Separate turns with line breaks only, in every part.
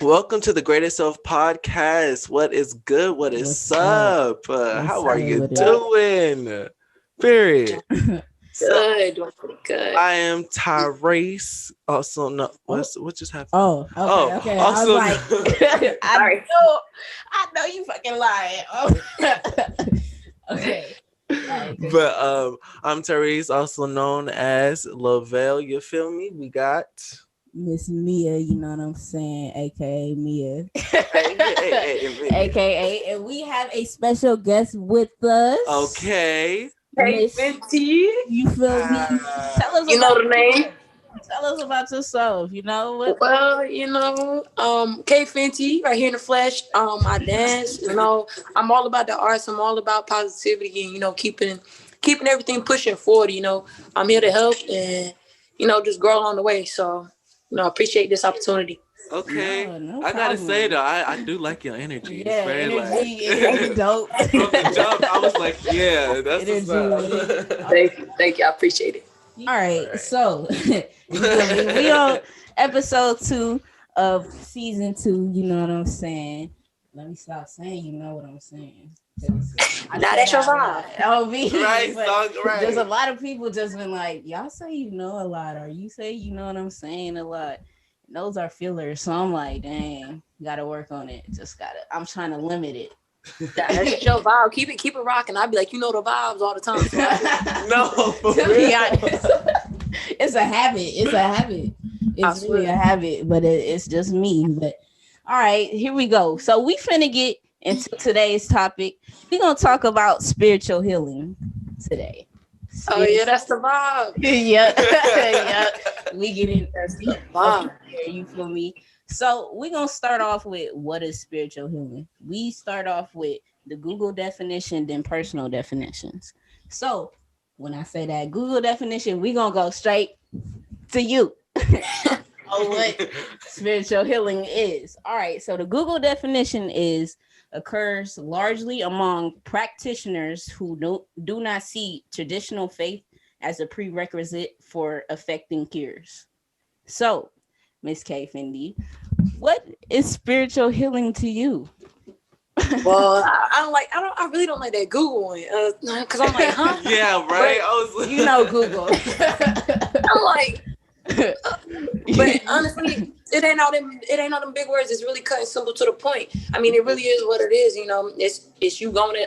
Welcome to the Greatest Self Podcast. What is good? What is
What's
up? How are you doing? Period.
Good, doing pretty good.
I am Tyreece. Also, no, what just happened?
Oh, okay.
Also,
I was like, I know you fucking lying. Oh. Okay. Right,
but I'm Tyreece, also known as Lavelle. You feel me? We got
Miss Mia, you know what I'm saying, aka Mia,
hey.
aka, and we have a special guest with us.
Okay.
Hey, Fenty.
You feel me? Tell us.
You know the name.
Tell us about yourself. You know what?
Well, K Fenty right here in the flesh. I dance. I'm all about the arts. I'm all about positivity and keeping everything pushing forward. I'm here to help and just grow along the way. So I appreciate this opportunity.
Okay,
no
I gotta say though, I do like your energy.
Yeah,
it's
energy is dope.
From the jump, I was like, yeah, that's
energy.
Thank you. I appreciate it.
All right. So we on episode 2 of season 2. You know what I'm saying? Let me stop saying. You know what I'm saying?
Now that's your vibe.
Oh, me.
Right, right.
There's a lot of people just been like, y'all say you know a lot, or you say you know what I'm saying a lot. Those are fillers. So I'm like, dang, gotta work on it. I'm trying to limit it.
That's your vibe. Keep it rocking. I'd be like, the vibes all the time. So
no,
to be honest, it's a habit. It's really a habit, but it's just me. But all right, here we go. So we finna get into today's topic. We're gonna talk about spiritual healing today.
Oh yeah, that's the vibe.
yeah. We get in.
That's the vibe.
You feel me? So we're gonna start off with what is spiritual healing. We start off with the Google definition, then personal definitions. So when I say that Google definition, we're gonna go straight to you. What spiritual healing is. All right. So the Google definition occurs largely among practitioners who do not see traditional faith as a prerequisite for effecting cures. So, Miss K Fendi, what is spiritual healing to you?
Well, I really don't like that Google one because I'm like, huh?
Yeah, right. I was like,
Google.
I'm like, but honestly, it ain't all them big words. It's really cut and simple to the point. I mean, it really is what it is. It's you going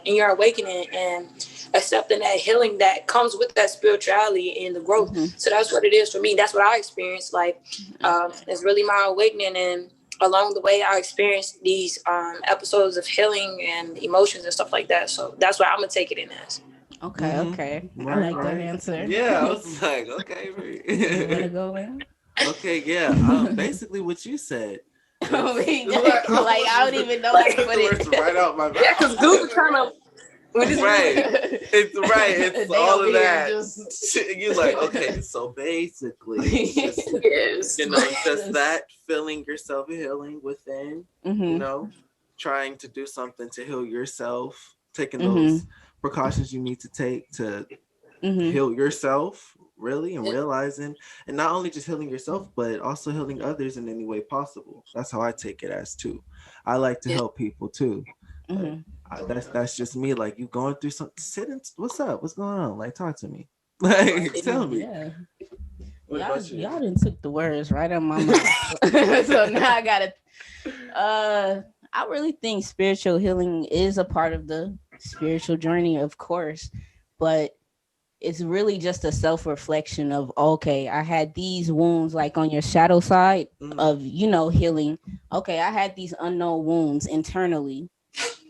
in your awakening and accepting that healing that comes with that spirituality and the growth. Mm-hmm. So that's what it is for me. That's what I experienced. Like, it's really my awakening, and along the way, I experienced these episodes of healing and emotions and stuff like that. So that's what I'm gonna take it in as.
Okay, okay. I like that answer.
Yeah, I was like, okay.
You wanna go in?
Okay, yeah. Basically what you said.
I don't even know how to put it
right out my mouth.
Yeah, because Google kind of
right. It's all of that. You're like, okay, so basically it's just, just that feeling yourself healing within, trying to do something to heal yourself, taking those precautions you need to take to heal yourself, really, and realizing, and not only just healing yourself, but also healing others in any way possible. That's how I take it as too. I like to help people too. That's just me. Like, you going through something, what's up? What's going on? Like, talk to me. Like, tell me.
Yeah. Y'all done took the words right out of my mouth. So now I gotta I really think spiritual healing is a part of the spiritual journey, of course, but it's really just a self-reflection of, okay, I had these wounds, like on your shadow side of, healing. Okay, I had these unknown wounds internally,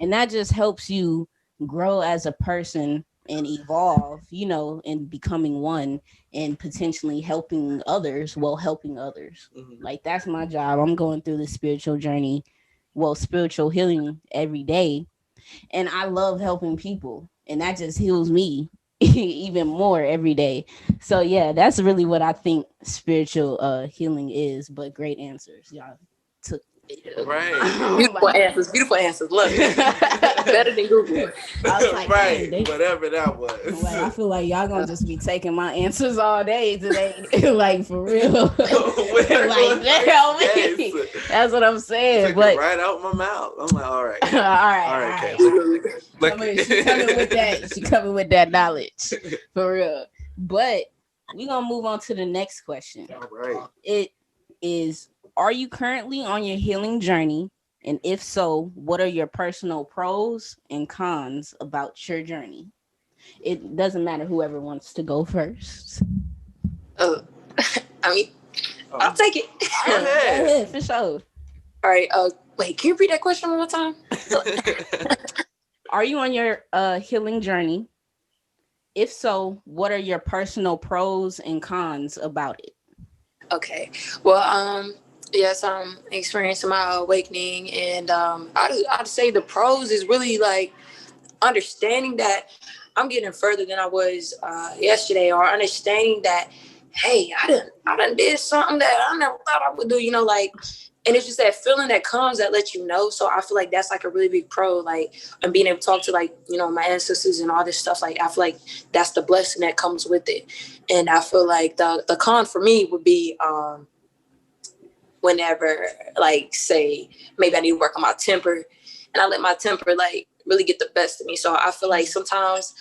and that just helps you grow as a person and evolve, and becoming one and potentially helping others. Like, that's my job. I'm going through the spiritual journey, spiritual healing every day. And I love helping people, and that just heals me even more every day. So yeah, that's really what I think spiritual healing is. But great answers, y'all. took.
Right.
Beautiful answers. Love it. Better than Google.
I was like,
right. Whatever that was.
Like, I feel like y'all gonna just be taking my answers all day today. Like, for real. Like, damn, that's what I'm saying.
Took
but
it right out my mouth. I'm like, all right.
all right. She coming with that. She coming with that knowledge. For real. But we're gonna move on to the next question.
All right.
It is, are you currently on your healing journey? And if so, what are your personal pros and cons about your journey? It doesn't matter whoever wants to go first.
I mean, I'll take it.
Go ahead, for sure.
All right. Wait, can you repeat that question one more time?
Are you on your healing journey? If so, what are your personal pros and cons about it? Okay.
Well, yes, I'm experiencing my awakening, and I'd say the pros is really like understanding that I'm getting further than I was yesterday, or understanding that, hey, I done did something that I never thought I would do, like, and it's just that feeling that comes that lets you know. So I feel like that's like a really big pro, like, and being able to talk to, like, my ancestors and all this stuff. Like, I feel like that's the blessing that comes with it. And I feel like the con for me would be whenever, like, say, maybe I need to work on my temper, and I let my temper, like, really get the best of me. So I feel like sometimes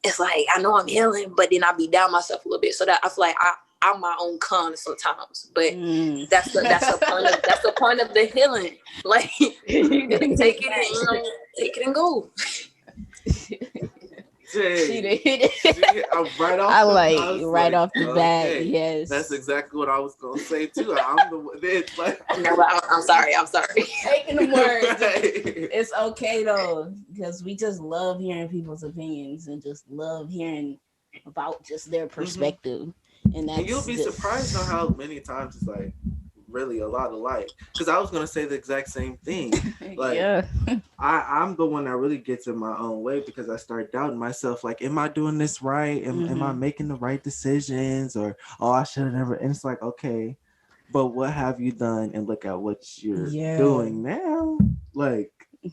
it's like, I know I'm healing, but then I be down myself a little bit. So that I feel like I'm my own con sometimes, but that's the point of the healing. Like, take it and go.
Right off the bat. Yes, that's exactly what I was gonna say too. It's like,
I'm sorry.
Taking the words. It's okay though, because we just love hearing people's opinions and just love hearing about just their perspective. And
you'll be surprised on how many times it's like really a lot alike. Because I was gonna say the exact same thing. Like, yeah. I'm the one that really gets in my own way because I start doubting myself. Like, am I doing this right? Am I making the right decisions? Or I should have never. And it's like, okay, but what have you done? And look at what you're doing now. Like,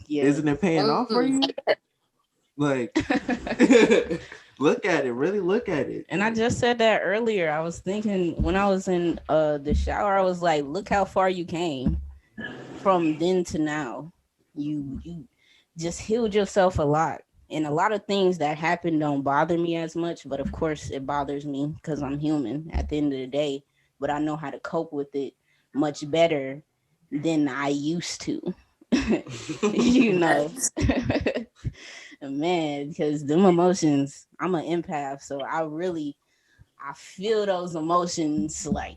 isn't it paying off for you? Like. Look at it, really look at it.
And I just said that earlier. I was thinking when I was in the shower, I was like, look how far you came from then to now. You just healed yourself a lot. And a lot of things that happen don't bother me as much, but of course it bothers me because I'm human at the end of the day. But I know how to cope with it much better than I used to. Man, because them emotions, I'm an empath, so I feel those emotions like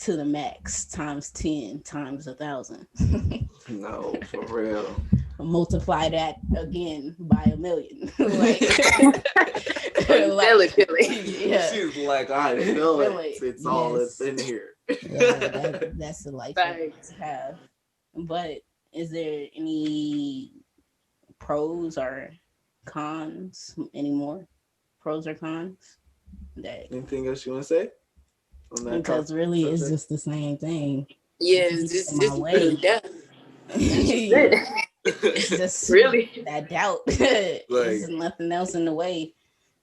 to the max, times 10, times 1,000.
No, for real.
Multiply that again by 1,000,000.
Yeah. She's like, I feel it. It's all that's in here.
That's the life I have. But is there any pros or cons anymore? Pros or cons?
Anything else you want to say?
Because really it's just the same thing.
Yeah, it's my way.
It's just really that doubt. There's nothing else in the way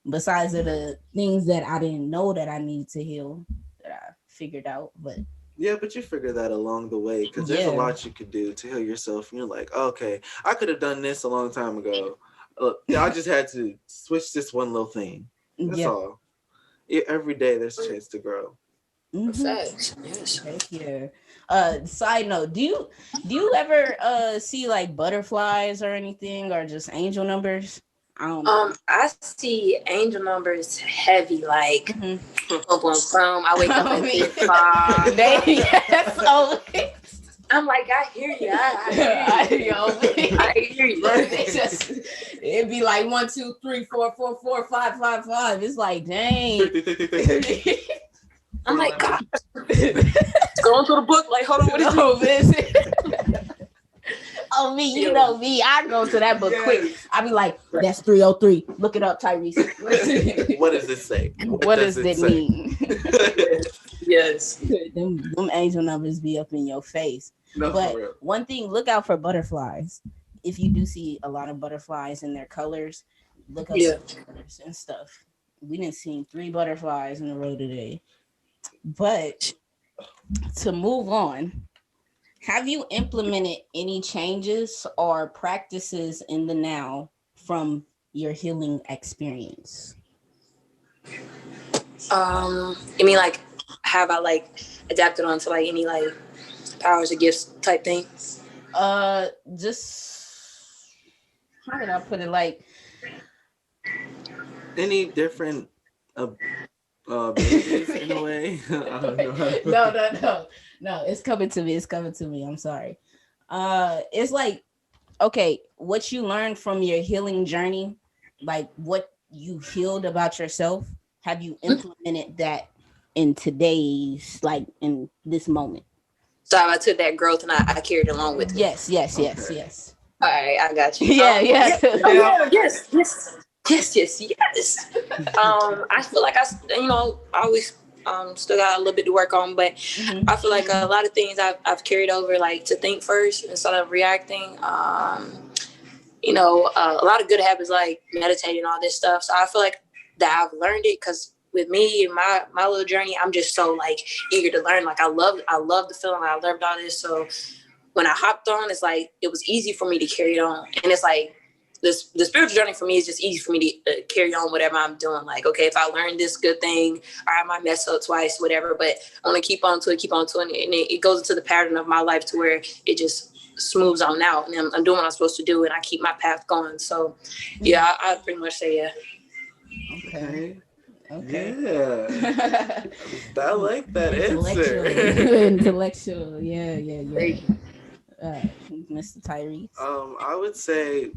besides the things that I didn't know that I needed to heal that I figured out. But
yeah, but you figure that along the way because there's a lot you could do to heal yourself. And you're like, okay, I could have done this a long time ago. I just had to switch this one little thing. That's all. Every day there's a chance to grow.
Yes.
Thank you. Side note, do you ever see like butterflies or anything, or just angel numbers? I don't know.
I see angel numbers heavy, like I wake up at 5. I'm like, I hear you. I hear you.
It'd be like 1, 2, 3, 4, 4, 4, 5, 5, 5. It's like, dang.
I'm like, God. Going through the book, like, hold on, what is this?
Oh, me, you know me. I go to that book quick. I be like, that's 303. Look it up, Tyreece.
What does it say?
What does it mean?
Yes.
them angel numbers be up in your face. No, but one thing, look out for butterflies. If you do see a lot of butterflies in their colors, look up colors and stuff. We didn't see 3 butterflies in a row today. But to move on, have you implemented any changes or practices in the now from your healing experience?
You mean like, have I like adapted onto like any like powers or gifts type thing?
Just how would I put it? Like
any different abilities in a way. I don't
know. No. It's coming to me. I'm sorry. It's like, okay, what you learned from your healing journey, like what you healed about yourself, have you implemented that in today's, like in this moment?
So I took that growth and I carried it along with me.
Yes.
All right, I got you.
Yes.
I feel like I always still got a little bit to work on, but I feel like a lot of things I've carried over, like to think first instead of reacting. A lot of good habits like meditating and all this stuff. So I feel like that I've learned it because with me and my little journey, I'm just so like eager to learn. Like I love the feeling. I learned all this. So when I hopped on, it's like it was easy for me to carry it on. And it's like the spiritual journey for me is just easy for me to carry on whatever I'm doing. Like, okay, if I learned this good thing, I might mess up twice, whatever, but I want to keep on to it. And it goes into the pattern of my life to where it just smooths on out and I'm doing what I'm supposed to do and I keep my path going. So yeah, I pretty much say yeah.
Okay.
Yeah. I like that answer.
Intellectual. Yeah. Mr. Tyreece.
I would say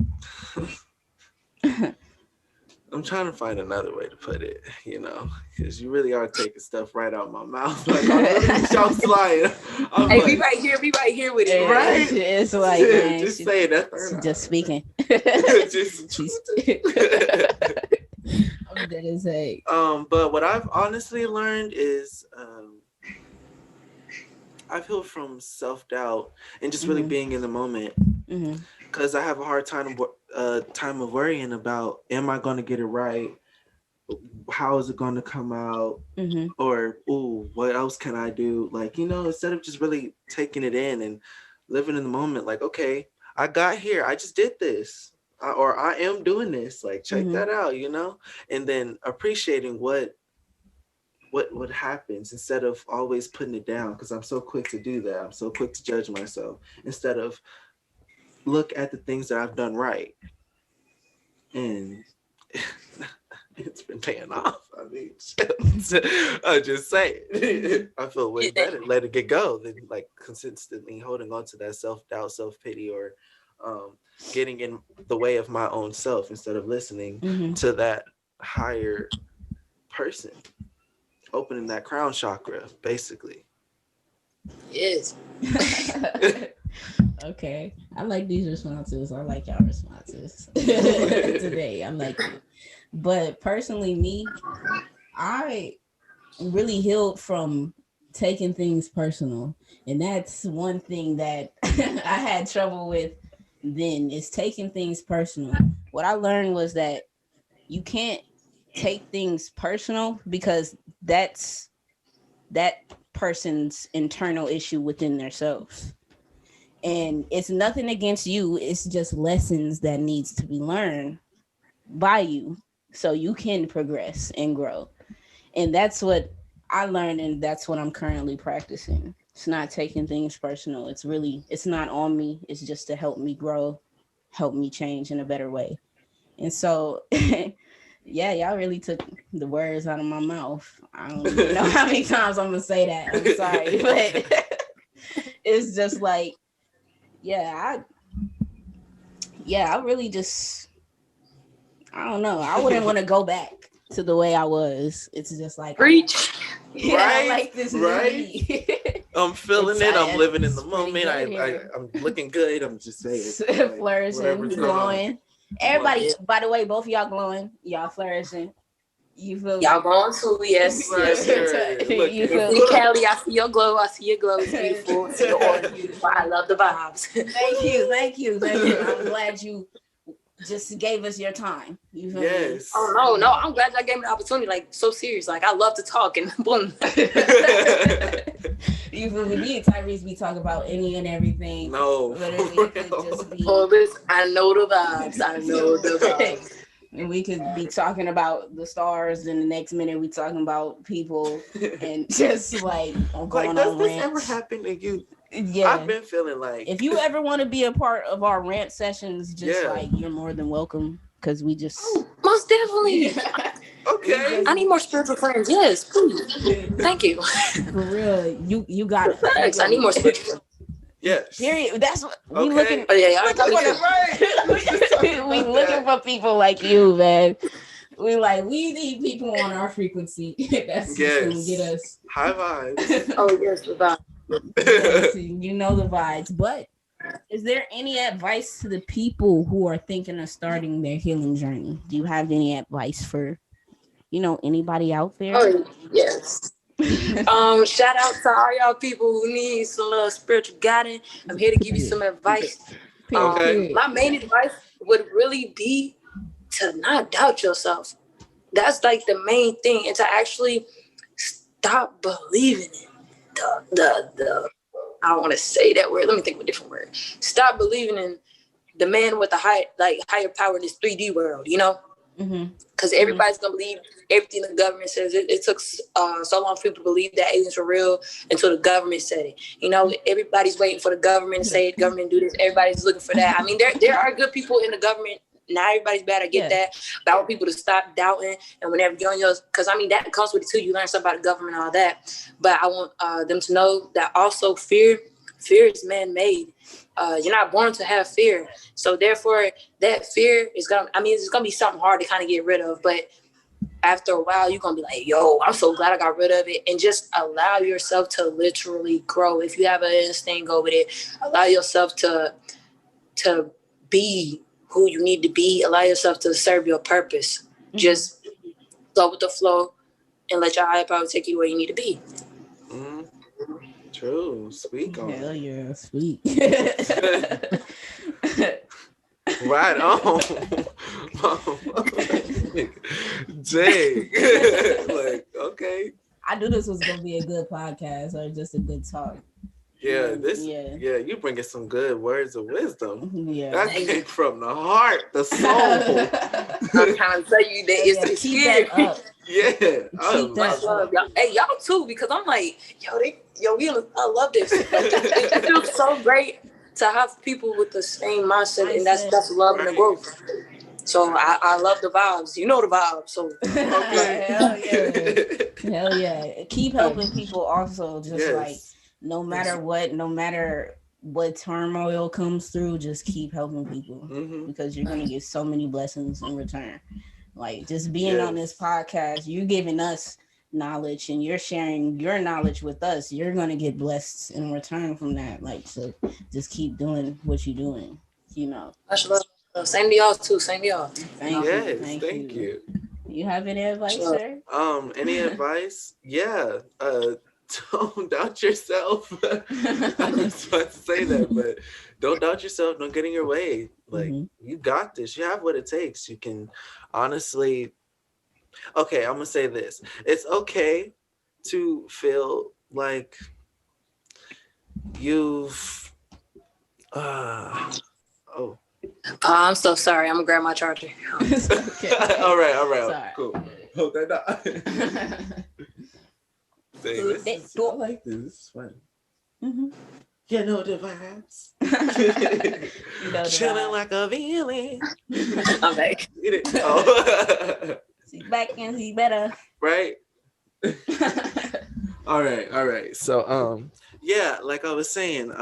I'm trying to find another way to put it, because you really are taking stuff right out of my mouth. Like I'm really jump flying.
Hey, be right here with it.
Right?
It's like, man,
just saying that.
Just speaking. I'm dead as heck.
But what I've honestly learned is I've healed from self-doubt and just really being in the moment. Because I have a hard time of worrying about, am I going to get it right? How is it going to come out? Or, what else can I do? Like, instead of just really taking it in and living in the moment, like, okay, I got here. I just did this. Or I am doing this. Like, check that out, And then appreciating what happens instead of always putting it down, because I'm so quick to do that. I'm so quick to judge myself instead of look at the things that I've done right. And it's been paying off. I mean, I just say it. I feel way better letting it go than like consistently holding on to that self-doubt, self-pity, or getting in the way of my own self instead of listening to that higher person. Opening that crown chakra, basically.
Yes.
Okay. I like these responses. I like y'all responses today. I like it. But personally, me, I really healed from taking things personal. And that's one thing that I had trouble with then, is taking things personal. What I learned was that you can't take things personal because that's that person's internal issue within themselves. And it's nothing against you. It's just lessons that needs to be learned by you so you can progress and grow. And that's what I learned, and that's what I'm currently practicing. It's not taking things personal. It's not on me. It's just to help me grow, help me change in a better way. And so yeah, y'all really took the words out of my mouth. I don't even know how many times I'm gonna say that. I'm sorry, but it's just like, I really just, I don't know. I wouldn't want to go back to the way I was. It's just like,
preach.
I like this
right? I'm feeling it. I'm living in the moment. I'm looking good. I'm just saying.
Flourishing, glowing. Everybody, by the way, both of y'all glowing. Y'all flourishing. You feel
y'all going to, yes. You feel me, Callie? I see your glow. It's beautiful. It's your aura. I love the vibes.
Thank you. I'm glad you just gave us your time. You feel me?
Oh no, I'm glad y'all gave me the opportunity. Like, so serious. Like, I love to talk and boom.
You feel me? Me and Tyreece, we talk about any and everything.
No.
Literally, it could just be.
Oh, this, I know the vibes.
And we could be talking about the stars, and the next minute we talking about people, and just like going
does
on
this
rants.
ever happen to you?
Yeah,
I've been feeling like
if you ever want to be a part of our rant sessions, just like you're more than welcome, because we just
most definitely.
Okay.
I need more spiritual friends. Yes, please. Thank you.
For real, you got it.
Thanks. I need more spiritual friends.
Yes.
Period. That's what we
looking.
Oh yeah,
we looking for people like you, man. We need people on our frequency. That's just gonna get us
high vibes.
Oh yes, the vibes.
Yes, you know the vibes. But is there any advice to the people who are thinking of starting their healing journey? Do you have any advice for, anybody out there?
Oh yes. Shout out to all y'all people who need some little spiritual guidance. I'm here to give you some advice. My main advice would really be to not doubt yourself. That's like the main thing, and to actually stop believing in the I don't want to say that word. Let me think of a different word. Stop believing in the man with the higher power in this 3D world, because everybody's gonna believe everything the government says. It took so long for people to believe that aliens were real until the government said it. Everybody's waiting for the government to say it. Government do this. Everybody's looking for that. I mean, there are good people in the government. Not everybody's bad. I get that. But I want people to stop doubting. And whenever you're on yours, because I mean, that comes with it too. You learn something about the government and all that. But I want them to know that also fear is man-made. You're not born to have fear. So therefore, that fear is it's gonna be something hard to kind of get rid of. But after a while, you're gonna be like, yo, I'm so glad I got rid of it. And just allow yourself to literally grow. If you have an instinct, go with it. Allow yourself to be who you need to be. Allow yourself to serve your purpose. Mm-hmm. Just go with the flow and let your higher power take you where you need to be.
Mm-hmm. True. Speak on.
Hell yeah, sweet.
Right on. Dang. Like, okay.
I knew this was gonna be a good podcast or just a good talk.
Yeah, you bringing some good words of wisdom. Yeah, that came from the heart, the soul.
I'm trying to tell you that it's the spirit.
Yeah,
hey, y'all too, because I'm like, I love this. Like, it feels so great to have people with the same mindset, and that's love and the growth. So I love the vibes. You know the vibes. So
okay.
Hell yeah. Keep helping people also, just like no matter what turmoil comes through, just keep helping people, because you're going to get so many blessings in return. Like, just being on this podcast, you're giving us knowledge and you're sharing your knowledge with us. You're going to get blessed in return from that. Like, so just keep doing what you're doing,
Much love. Same to y'all too. Same to y'all.
Thank you.
You have any advice, sir?
Any advice? Yeah. Don't doubt yourself. I was about to say that, but don't doubt yourself. Don't get in your way. Like, you got this. You have what it takes. You can honestly. Okay, I'm gonna say this. It's okay to feel like you've.
I'm so sorry. I'm gonna grab my charger.
Okay. all right. Cool. Hope that not. I like this. This is fun. You know the vibes. Chilling like a villain.
I'm back.
See back and see better.
Right. All right. So like I was saying,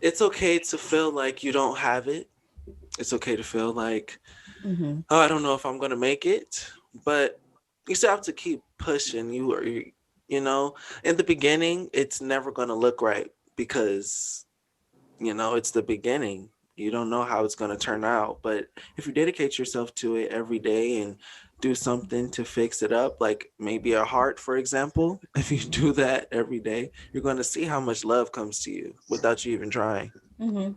it's okay to feel like you don't have it. It's okay to feel like, I don't know if I'm gonna make it, but you still have to keep pushing. In the beginning, it's never gonna look right because, it's the beginning. You don't know how it's going to turn out. But if you dedicate yourself to it every day and do something to fix it up, like maybe a heart, for example, if you do that every day, you're going to see how much love comes to you without you even trying. Mm-hmm.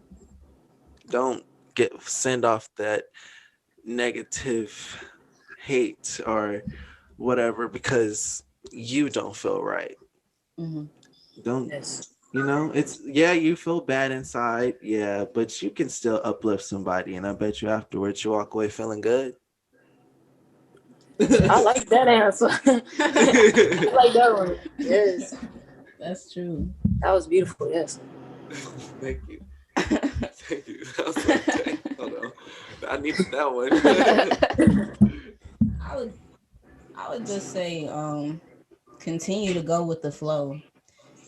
Don't send off that negative hate or whatever because you don't feel right. Mm-hmm. Don't. Yes. It's you feel bad inside, but you can still uplift somebody, and I bet you afterwards you walk away feeling good.
I like that answer. I like that one. Yes,
that's true.
That was beautiful. Yes.
Thank you. Thank you. I was like, dang, hold on. I needed that
one. I would just say, continue to go with the flow.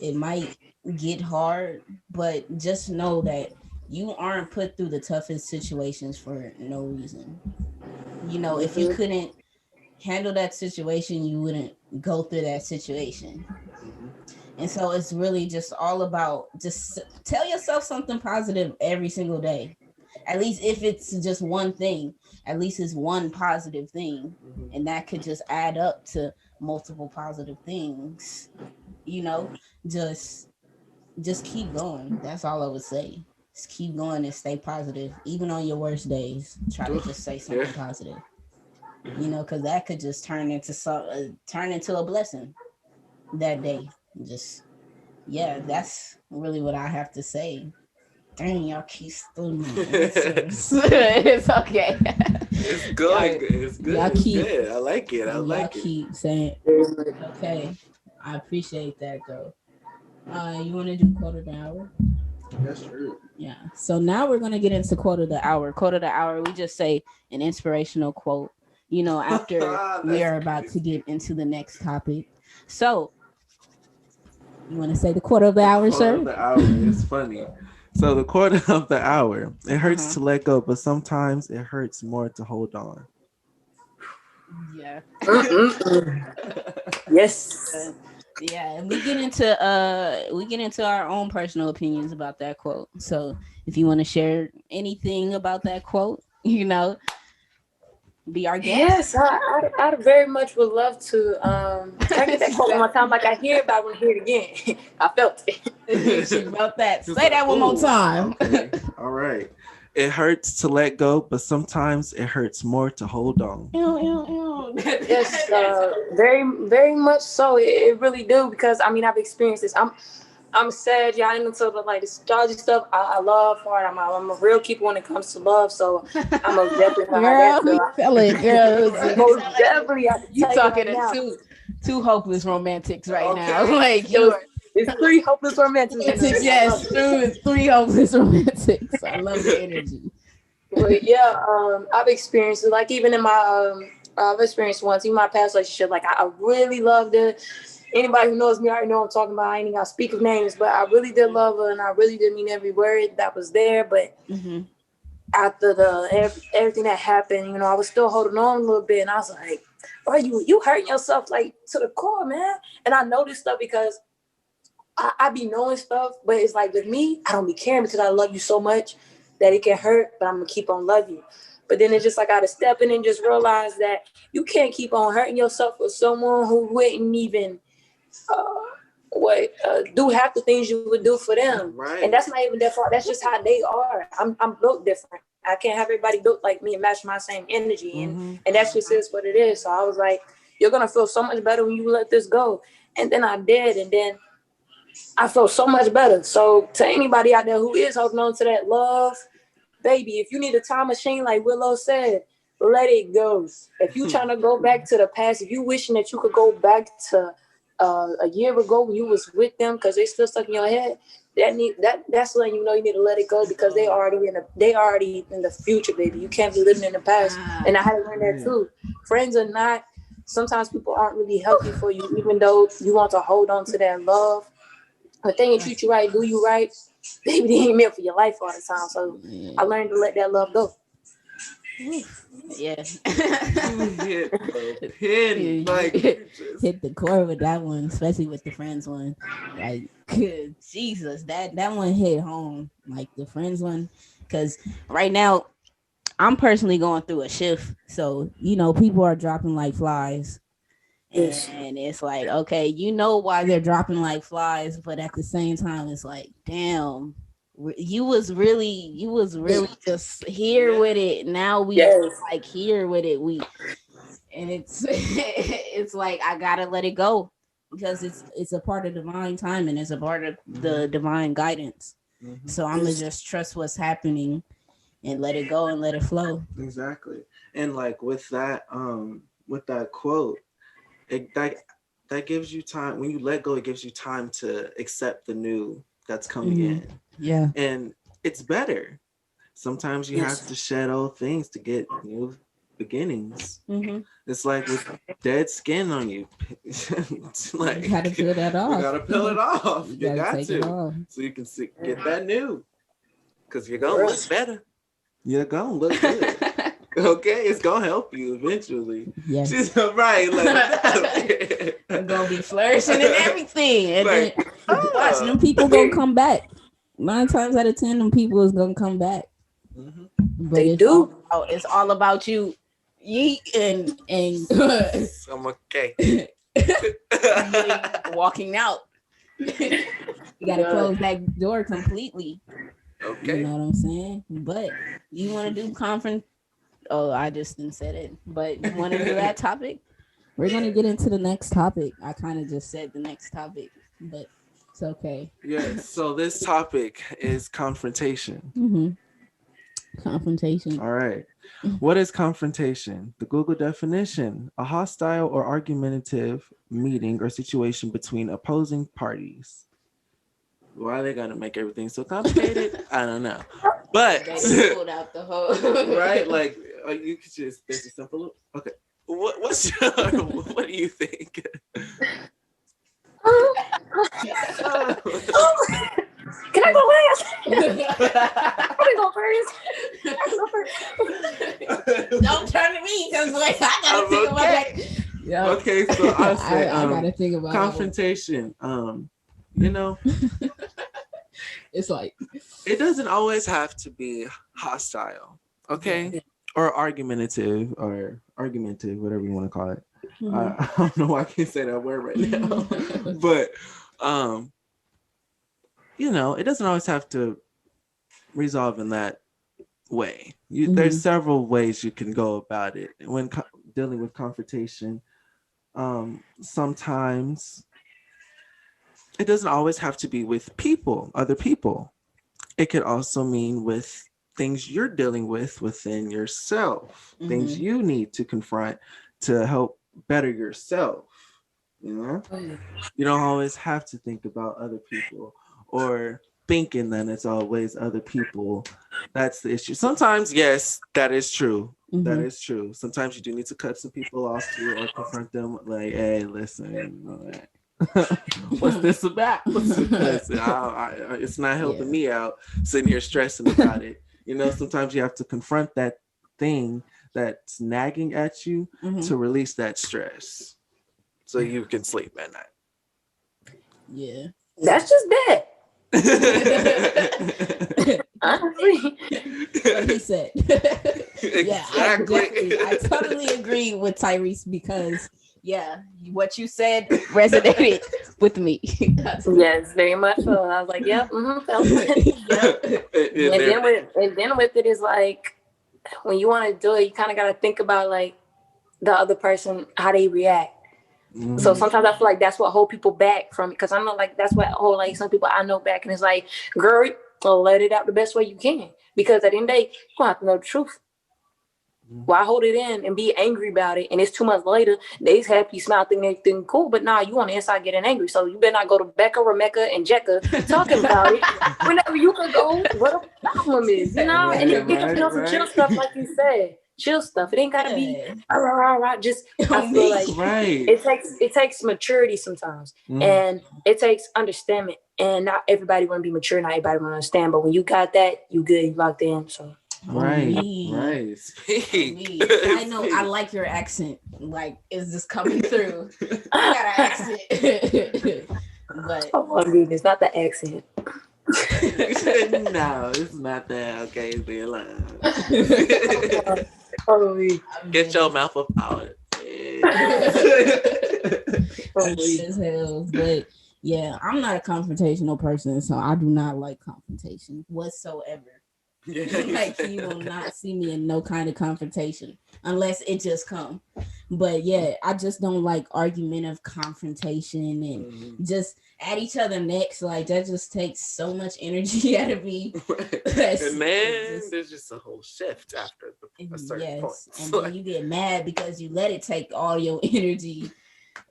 It might get hard, but just know that you aren't put through the toughest situations for no reason. If you couldn't handle that situation, you wouldn't go through that situation. And so it's really just all about just tell yourself something positive every single day. At least if it's just one thing, at least it's one positive thing. And that could just add up to multiple positive things. Just keep going. That's all I would say. Just keep going and stay positive. Even on your worst days, try to just say something positive. Because that could just turn into a blessing that day. That's really what I have to say. Dang, y'all keep stealing my answers. It's okay.
It's good. It's good. Y'all keep, good. I like it.
Y'all keep saying, okay. I appreciate that, though. You want to do quote of the hour?
That's true.
Yeah. So now we're going to get into quote of the hour. Quote of the hour, we just say an inspirational quote, after we are about to get into the next topic. So, you want to say the quote of the hour, sir?
Quote of the hour is funny. So the quote of the hour, it hurts to let go, but sometimes it hurts more to hold on.
Yeah.
Yes.
Yeah, and we get into our own personal opinions about that quote. So if you want to share anything about that quote, be our guest.
Yes, I very much would love to. Can I get that quote one more time? Like I hear it, but I want to hear it again. I felt
it. She wrote that. Say that one more time.
Okay. All right. It hurts to let go, but sometimes it hurts more to hold on.
Yes, very, very much so. It really do because I've experienced this. I'm sad, y'all. I'm into the astrology stuff. I love art. I'm a real keeper when it comes to love. So I'm most definitely
girl.
Most definitely.
You talking to two hopeless romantics right now. Like
it's three hopeless romantics.
Yes, true. It's three hopeless romantics. I love the energy.
But yeah, I've experienced it. Like even in my I've experienced once in my past relationship. Like I really loved it. Anybody who knows me already know I'm talking about. I ain't got to speak of names, but I really did love her, and I really did mean every word that was there. But after everything that happened, I was still holding on a little bit, and I was like, "Bro, you hurting yourself like to the core, man." And I know this stuff because I be knowing stuff, but it's like with me, I don't be caring because I love you so much that it can hurt, but I'm gonna keep on loving you. But then it's just like I had to step in and just realize that you can't keep on hurting yourself with someone who wouldn't even do half the things you would do for them.
Right.
And that's not even their fault. That's just how they are. I'm built different. I can't have everybody built like me and match my same energy. And that just is what it is. So I was like, you're going to feel so much better when you let this go. And then I did. And then I felt so much better. So to anybody out there who is holding on to that love, baby, if you need a time machine, like Willow said, let it go. If you trying to go back to the past, if you wishing that you could go back to a year ago when you was with them because they still stuck in your head, that's letting you know you need to let it go because they already in the future, baby. You can't be living in the past. And I had to learn that too. Friends are not. Sometimes people aren't really healthy for you, even though you want to hold on to that love. But they ain't treat you right, do you right, baby. They ain't meant for your life all the time. So I learned to let that love go.
Yeah.
Hit
the core with that one, especially with the friends one. Like, Jesus, that one hit home. Like the friends one, because right now I'm personally going through a shift. So, people are dropping like flies. And it's like, okay, why they're dropping like flies, but at the same time, it's like, damn, you was really just here with it. Now we like here with it. And it's it's like I gotta let it go because it's a part of divine time and it's a part of the divine guidance. So I'm gonna just trust what's happening and let it go and let it flow.
Exactly. And like with that quote, that gives you time. When you let go, it gives you time to accept the new that's coming in.
Yeah.
And it's better. Sometimes you have to shed old things to get new beginnings. It's like with dead skin on you. It's like
you gotta peel that off.
You gotta peel it off. You got
take it off.
So you can get that new. Because you're gonna look better. You're gonna look good. Okay, it's gonna help you eventually.
Yes.
She's right. Like,
I'm gonna be flourishing and everything. And then watch them people gonna come back. 9 times out of 10, them people is gonna come back. But
they do.
It's all about you. Yeet and
I'm okay.
Walking out. You gotta close that door completely.
Okay.
You know what I'm saying? But you want to do Oh, I just didn't say it. But you want to do that topic? We're gonna get into the next topic. I kind of just said the next topic, but it's okay.
Yes. So this topic is confrontation.
Confrontation.
All right. What is confrontation? The Google definition: a hostile or argumentative meeting or situation between opposing parties. Why they gotta make everything so complicated? I don't know. But
they pulled out the whole
right, like you could just there's a simple. Okay, what's your, what do you think?
Can I go last? Let me go
first. Don't turn to me because like I gotta think about that.
Yeah. Okay, so I say
I gotta think about
confrontation.
It's like
it doesn't always have to be hostile, okay, or argumentative, whatever you want to call it. I don't know why I can't say that word right now, but it doesn't always have to resolve in that way. There's several ways you can go about it when dealing with confrontation. Sometimes it doesn't always have to be with other people. It could also mean with things you're dealing with within yourself, things you need to confront to help better yourself. You don't always have to think about other people or thinking that it's always other people. That's the issue. Sometimes, yes, that is true. That is true. Sometimes you do need to cut some people off too or confront them like, hey, listen, what's this about? It's not helping me out sitting here stressing about it. Sometimes you have to confront that thing that's nagging at you to release that stress so you can sleep at night.
Yeah. That's just that. Honestly.
What he said.
Exactly.
I totally agree with Tyreece because what you said resonated with me.
Yes, very much so. I was like, yep. And then with it is like, when you want to do it, you kind of got to think about like the other person, how they react. So sometimes I feel like that's what hold people back from it. Because I know like that's what hold like some people I know back. And it's like, girl, let it out the best way you can. Because at the end of the day, you're going to have to know the truth. Why hold it in and be angry about it? And it's 2 months later, they's happy, smile, thinking everything cool. But now you on the inside getting angry. So you better not go to Becca, Rebecca, and Jecca talking about it. Whenever you can go, what the problem is, And it can some chill stuff, like you said. Chill stuff. It ain't gotta be just I feel like it takes maturity sometimes. And it takes understanding. And not everybody wanna be mature, not everybody wanna understand. But when you got that, you good, you locked in. So
Right. Speak.
I know. I like your accent. Like, is this coming through? I got an accent. But
it's not the accent.
No, it's not that. Okay, be lying. Get your mouth up out.
As hell, but yeah, I'm not a confrontational person, so I do not like confrontation whatsoever. Like you will not see me in no kind of confrontation unless it just come. But yeah, I just don't like argumentative confrontation and just at each other necks. Like that just takes so much energy out of me.
And then there's just a whole shift after a certain point.
And then you get mad because you let it take all your energy,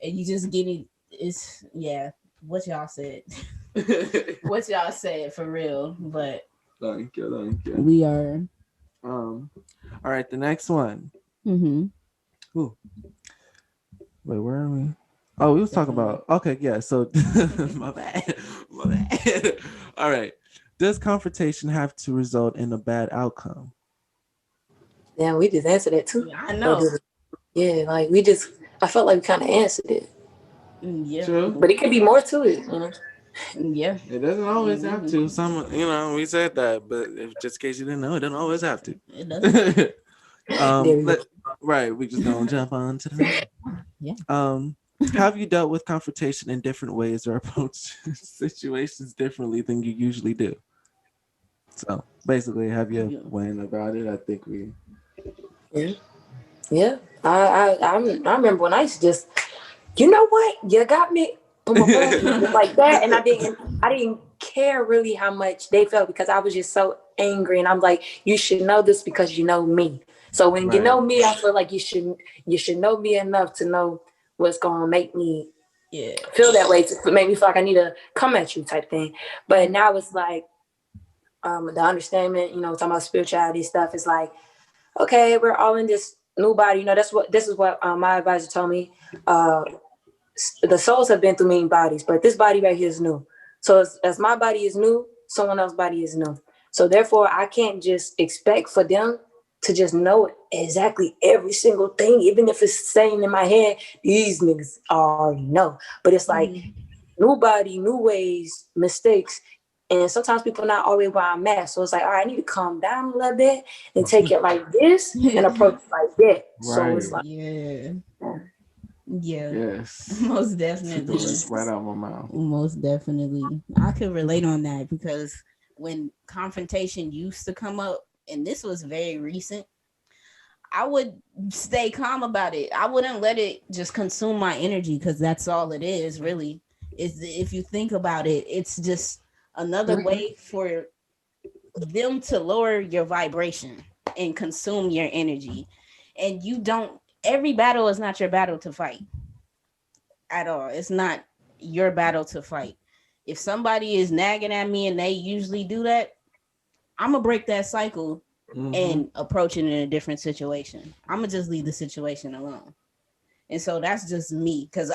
and you just get it. It's what y'all said. What y'all said for real, but.
Thank you.
We are.
All right, the next one.
Mm-hmm.
Ooh. Wait, where are we? Oh, we was talking about. Okay, yeah. So, my bad. All right. Does confrontation have to result in a bad outcome?
Yeah, we just answered that too.
I know.
Yeah, like I felt like we kind of answered it.
Yeah.
True.
But it could be more to it, you know.
Yeah,
it doesn't always have to. Some, we said that, but just in case you didn't know, it doesn't always have to.
It doesn't.
Right, we just gonna jump on to the next.
Yeah.
Have you dealt with confrontation in different ways or approached situations differently than you usually do? So basically, have you went about it? I think we.
Yeah. I remember when I used to just, you know what, you got me. Like that, and I didn't care really how much they felt because I was just so angry, and I'm like, you should know this because you know me. So when you know me, I feel like you should know me enough to know what's gonna make me feel that way, to make me feel like I need to come at you type thing. But now it's like the understanding, talking about spirituality stuff, is like, okay, we're all in this new body. This is what my advisor told me. The souls have been through many bodies, but this body right here is new. So as my body is new, someone else's body is new. So therefore, I can't just expect for them to just know exactly every single thing, even if it's saying in my head, these niggas already know. But it's like new body, new ways, mistakes. And sometimes people not always where I'm at. So it's like, all right, I need to calm down a little bit and take it like this and approach it like that. So it's like,
yeah,
yes,
most definitely.
Right out my mouth.
Most definitely, I could relate on that because when confrontation used to come up, and this was very recent, I would stay calm about it. I wouldn't let it just consume my energy because that's all it is. Really, is if you think about it, it's just another way for them to lower your vibration and consume your energy, and you don't. Every battle is not your battle to fight at all. It's not your battle to fight. If somebody is nagging at me, and they usually do that, I'm going to break that cycle and approach it in a different situation. I'm going to just leave the situation alone. And so that's just me. Because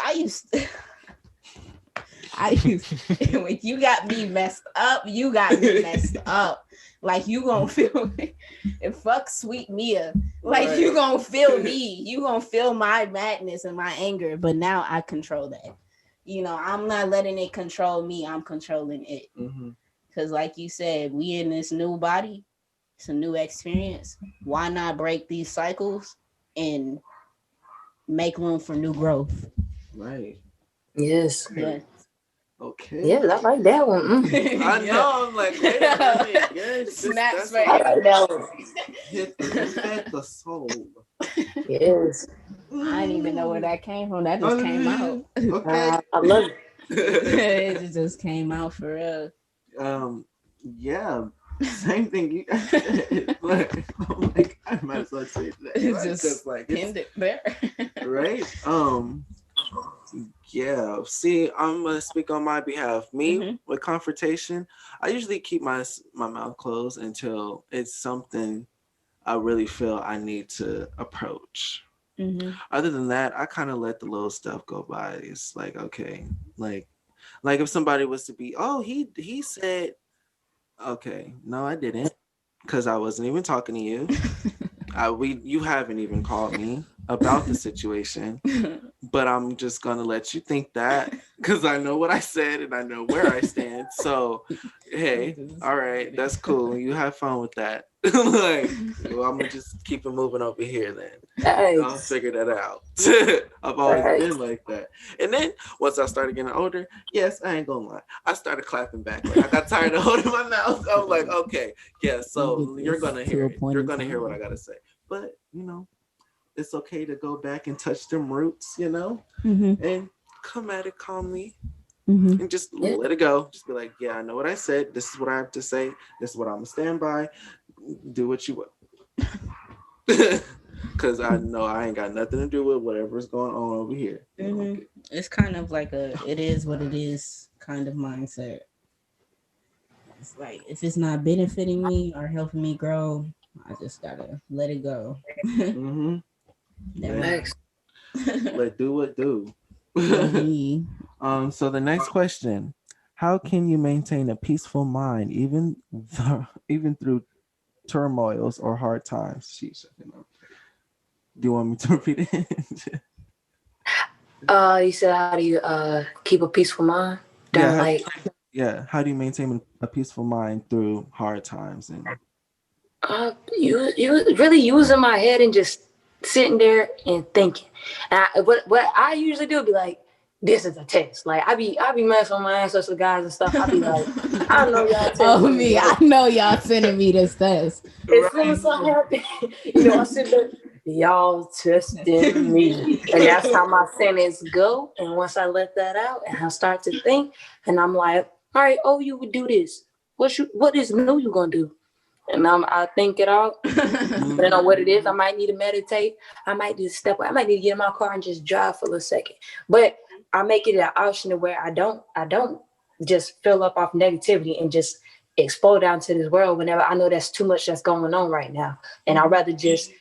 when you got me messed up, you got me messed up. Like you gonna feel and fuck sweet Mia. Like you gonna feel me. You gonna feel my madness and my anger. But now I control that. I'm not letting it control me. I'm controlling it. Because like you said, we in this new body. It's a new experience. Why not break these cycles and make room for new growth?
Right.
Yes.
Yeah.
Okay.
Yeah, I like that one.
I know. I'm like, wait a minute. Yes.
Snaps
I like that one.
Hit the soul.
Yes.
I didn't even know where that came from. That just came out.
Okay.
I love
it. It just came out for real.
Yeah. Same thing you guys said. Like, I might as well say that.
It's just like pinned it there.
Right? Yeah, see, I'm gonna speak on my behalf. Me with confrontation, I usually keep my mouth closed until it's something I really feel I need to approach. Other than that, I kind of let the little stuff go by. It's like, okay, like if somebody was to be, oh, he said, okay, no, I didn't, because I wasn't even talking to you. You haven't even called me. about the situation, but I'm just gonna let you think that because I know what I said and I know where I stand. So, hey, all right, that's cool. You have fun with that. Like, well, I'm gonna just keep it moving over here then. I'll figure that out. I've always been like that. And then once I started getting older, yes, I ain't gonna lie, I started clapping back. Like I got tired of holding my mouth. I was like, okay, yeah, so you're gonna hear it. You're gonna hear what I gotta say. But it's okay to go back and touch them roots, and come at it calmly and just let it go. Just be like, yeah, I know what I said. This is what I have to say. This is what I'm gonna stand by. Do what you will. Because I know I ain't got nothing to do with whatever's going on over here.
It's kind of like it is what it is kind of mindset. It's like, if it's not benefiting me or helping me grow, I just gotta let it go.
Let do what do. So the next question: how can you maintain a peaceful mind even through turmoils or hard times? Do you want me to repeat it?
You said, how do you keep a peaceful mind?
How do you maintain a peaceful mind through hard times? And
you really using my head and just sitting there and thinking. And what I usually do be like, this is a test. Like I be messing with my ancestor guys and stuff. I be like, I know y'all.
I know y'all sending me this test.
As soon as I happen, I sit there. Y'all testing me, and that's how my sentence go. And once I let that out, and I start to think, and I'm like, all right, you would do this. What is new you gonna do? And I think it out. Depending on what it is, I might need to meditate. I might need to step away. I might need to get in my car and just drive for a second. But I make it an option to where I don't just fill up off negativity and just explode out to this world whenever I know that's too much that's going on right now. And I'd rather just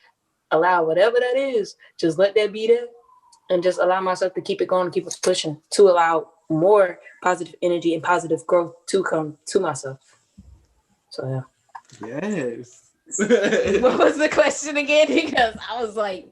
allow whatever that is, just let that be there and just allow myself to keep it going, keep it pushing, to allow more positive energy and positive growth to come to myself. So
yes.
What was the question again? Because I was like,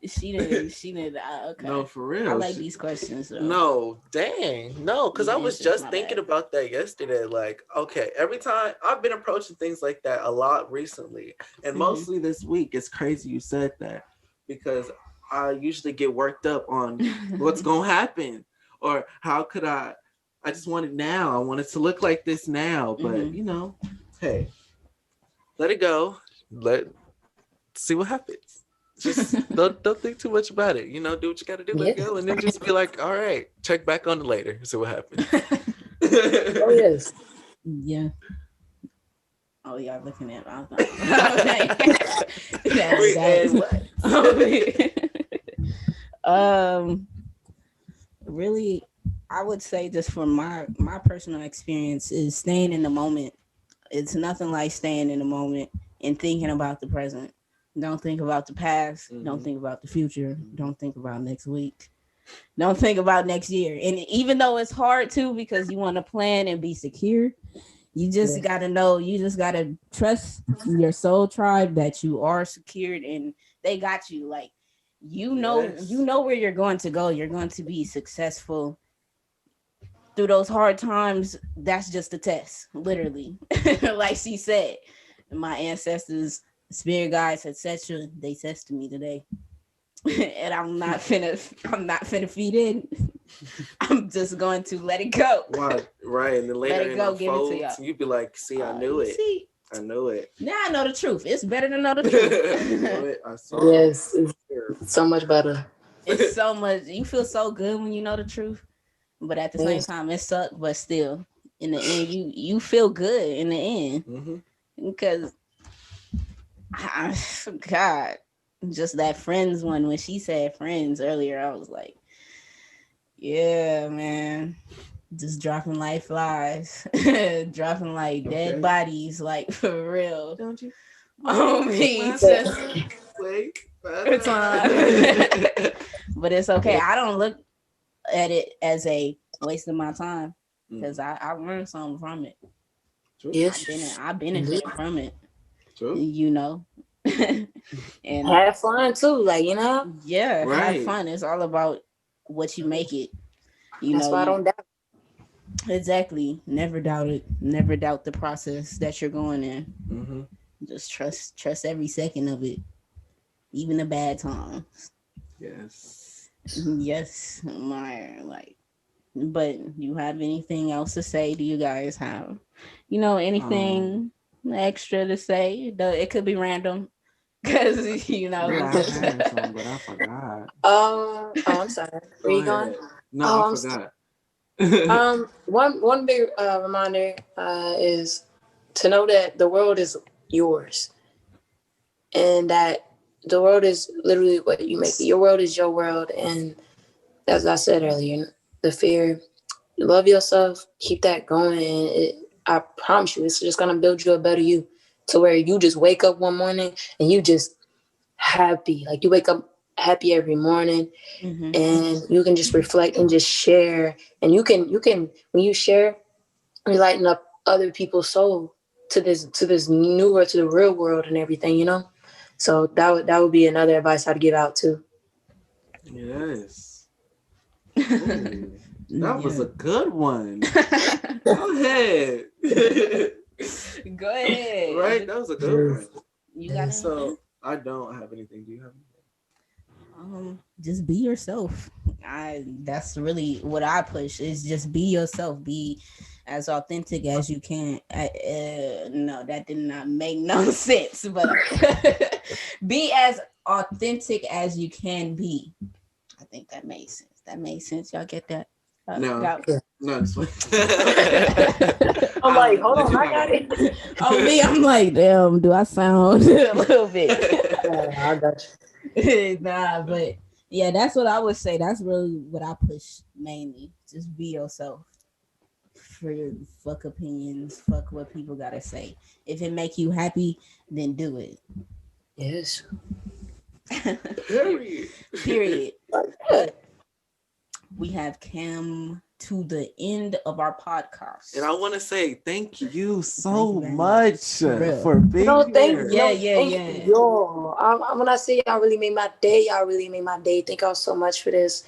she did. Okay.
No, for real.
I like these questions. So.
No, dang. No, because I was just thinking about that yesterday. Like, okay, every time I've been approaching things like that a lot recently, and mostly this week. It's crazy you said that, because I usually get worked up on what's going to happen, or how could I just want it now. I want it to look like this now. But, hey, let it go. See what happens. Just don't think too much about it. Do what you got to do. Let go, and then just be like, all right, check back on it later. See what happens.
Oh yes.
Yeah. Oh, y'all looking at really, I would say, just from my personal experience, is staying in the moment. It's nothing like staying in the moment and thinking about the present. Don't think about the past. Don't think about the future. Don't think about next week. Don't think about next year. And even though it's hard to, because you want to plan and be secure, you just got to know, you just got to trust your soul tribe that you are secured and they got you. Like, you know where you're going to go. You're going to be successful through those hard times. That's just a test, literally. Like she said, my ancestors, spirit guides, etc., they tested me today. And I'm not finna feed in. I'm just going to let it go.
Right. And then later let it go, give it to y'all. You'd be like, see, I knew it. See? I knew it.
Now I know the truth. It's better to know the truth.
I saw yes, it's so much better.
It's so much. You feel so good when you know the truth, but at the same time, it sucks. But still, in the end, you feel good in the end, because God, just that friends one, when she said friends earlier, I was like, yeah, man, just dropping like flies, dropping like dead bodies, like for real. Don't you? Oh me, it's on. But it's okay. I don't look at it as a waste of my time, because I learned something from it.
Yes,
I benefit from it.
True.
You know, And
have fun too, like, you know.
Yeah, have fun. It's all about what you make it.
That's why I don't doubt.
Exactly. Never doubt it. Never doubt the process that you're going in.
Mm-hmm.
Just trust every second of it, even the bad times. Yes, like. But you have anything else to say? Do you guys have, anything extra to say? It could be random, because
Yeah, I had some, but I forgot.
I'm sorry. Where you going?
No, I forgot.
One big reminder is to know that the world is yours, and that the world is literally what you make it. Your world is your world, and as I said earlier, the fear, love yourself, keep that going, and I promise you, it's just gonna build you a better you, to where you just wake up one morning and you just happy, like you wake up happy every morning. And you can just reflect and just share, and you can when you share, you lighten up other people's soul to this new world, to the real world and everything, so that would be another advice I'd give out too.
Yes. That was a good one. Go ahead.
Go ahead.
Right, that was a good one.
You got
so I don't have anything. Do you have anything?
Just be yourself. That's really what I push, is just be yourself. Be as authentic as you can. No, that did not make no sense, but be as authentic as you can be. I think that made sense. Y'all get that?
No, it's fine.
I'm like, hold on, I got it.
Me, I'm like, damn, do I sound a little bit?
I got you.
Nah, but yeah, that's what I would say. That's really what I push mainly. Just be yourself. Fuck opinions, fuck what people gotta say. If it make you happy, then do it.
Yes.
Period. We have come to the end of our podcast,
and I want to say thank you so much for being here.
Yeah.
Yo, when I say y'all really made my day, Thank y'all so much for this.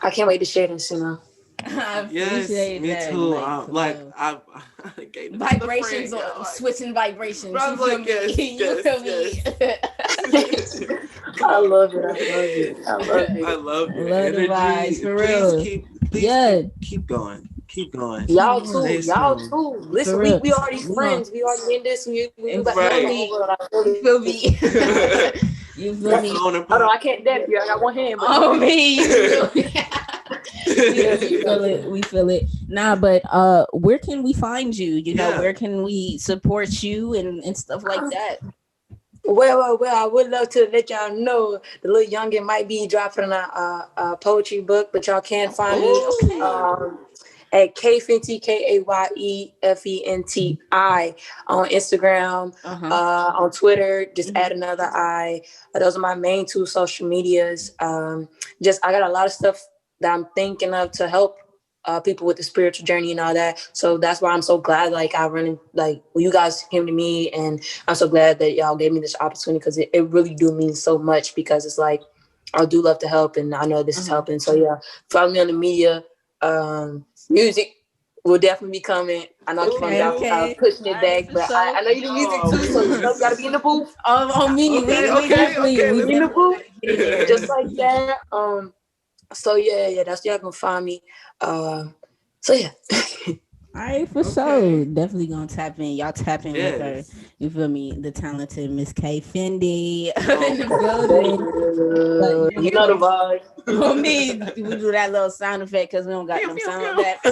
I can't wait to share this.
Yes, me too.
Vibrations, switching vibrations.
I was like, yes.
I love it.
I love your
energy. Vibes, for real.
Keep going.
Y'all too. Listen, we already friends. We already in this. We
right. You feel me? You feel me?
Hold on, I can't dab you. I got one hand.
But me. We feel it. Nah, but where can we find you? Where can we support you and stuff like that?
Well, I would love to let y'all know the little youngin might be dropping a poetry book, but y'all can find me at Kayfenti, KAYEFENTI on Instagram, on Twitter. Just add another I. Those are my main two social medias. I got a lot of stuff that I'm thinking of to help people with the spiritual journey and all that. So that's why I'm so glad, you guys came to me, and I'm so glad that y'all gave me this opportunity, because it really do mean so much, because it's like, I do love to help, and I know this is helping. So yeah, follow me on the media. Music will definitely be coming. I know I was pushing it back, but I know you do music too, so you gotta be in the booth.
Me.
We in the booth. Just like that. So yeah, that's where y'all gonna find me. So yeah.
All right, for sure. Definitely gonna tap in. Y'all tap in with her. You feel me? The talented Miss Kayfenti in the building.
You know the vibe.
Me, we do that little sound effect because we don't got no sound effect.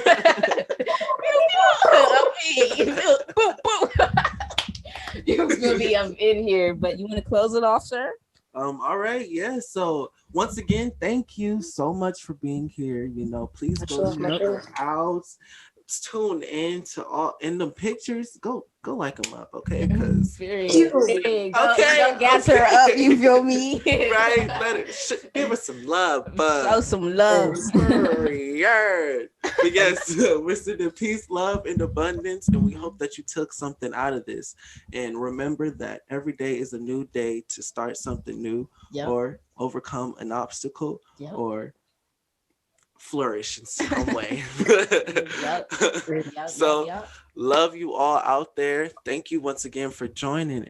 You feel me? I'm in here, but you want to close it off, sir?
All right, yeah. So once again, thank you so much for being here. Please go check her out. tune in to all in the pictures, go like them up, okay? Because
don't gas her up. You feel me?
Right? Give her some love.
Show some love.
But yes, we're sending peace, love, and abundance, and we hope that you took something out of this. And remember that every day is a new day to start something new, or overcome an obstacle, or flourish in some way. So love you all out there. Thank you once again for joining,